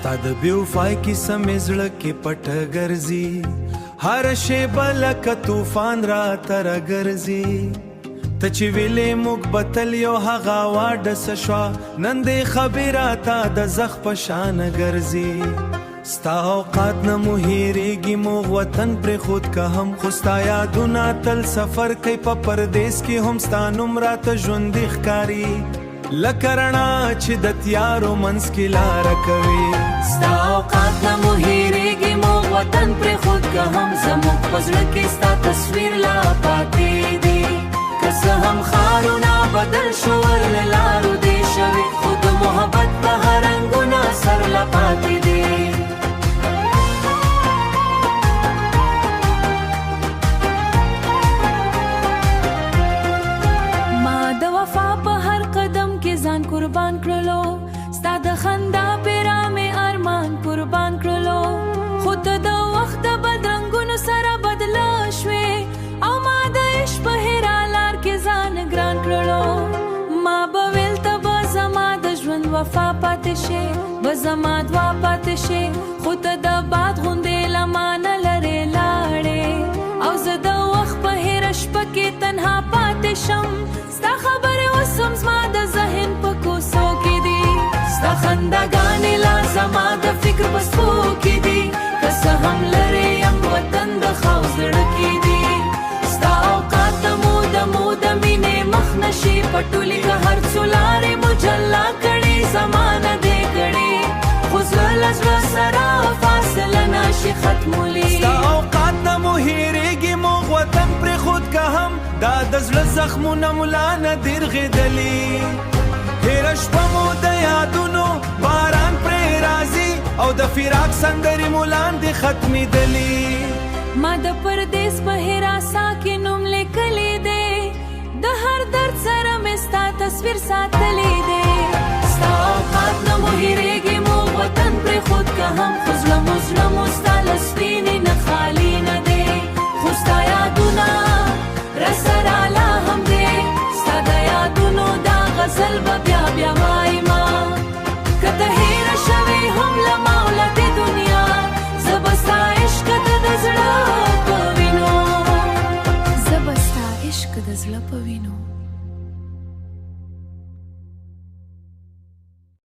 ستا د بیوفای کیسه مې زړه کې پټه ګرځي هر شیبه لکه طوفان راته راګرځي ته چې ویلې موږ به تل یو هغه واډه څه شوه نن دې خبره تا د زخ په شانه ګرځي ستا اوقات نه مو هېرېږي موږ وطن پرېښود که هم خو ستا یادونه تل سفر کوي په پردیس کې هم ستا نوم راته ژوندي ښکاري لکه رڼا چې د تیارو منځ کې لاره کوي ستا اوقات نه مو هېرېږي موږ وطن پرېښود که هم زموږ په زړه کې ستا تصویر لا پاتې دی که څه هم ښارونه بدل شو له لارو دې شوي خو د محبت په رنګونه سر لا پاتې دی قربان کړلو ستا د خندا پیرا مې ارمان قربان کړلو خو ته د وخت د بدرنګونو سره بدله شوې او ما د عشق په هېره لار کې ځان ګران کړلو ما به ویل ته به زما د ژوند وفا پاتې شې به زما دعا پاتې شې خو ته د باد غوندې له ما نه لرې لاړې او زه د وخت په هېره شپه کې تنها پاتې شم ستا خبرې اوس هم زما د ذهن په کوڅو کې دي ستا خنداګانې لا زما د فکر په څپو کې دي که څه هم لرې یم وطن د خاو زړه کې دي ستا اوقات د مو د مینې مخ نشي پټولي که هر څو لارې مو جلا کړي زمانه دې کړي خو زړه له زړه سره فاصله نشي ختمولی ستا اوقات نه مو هېرېږي موږ وطن پرېښود که هم دا د زړه زخمونه مو لا نه دي رغېدلي هېره شپه مو د یادونو باران پرې راځي او د فراق سندرې مو لاندې ختمېدلي ما د پردیس په حراسا کې نوم لیکلی دی د هر درد سره مې ستا تصویر ساتلی دی ستا اوقات نه مو هېرېږي موږ وطن پرېښود که هم خو زړه مو ستا له سپینې نه خالي نه دی خو ستا یادونه راسره لا هم دی ستا د یادونو دا غزل به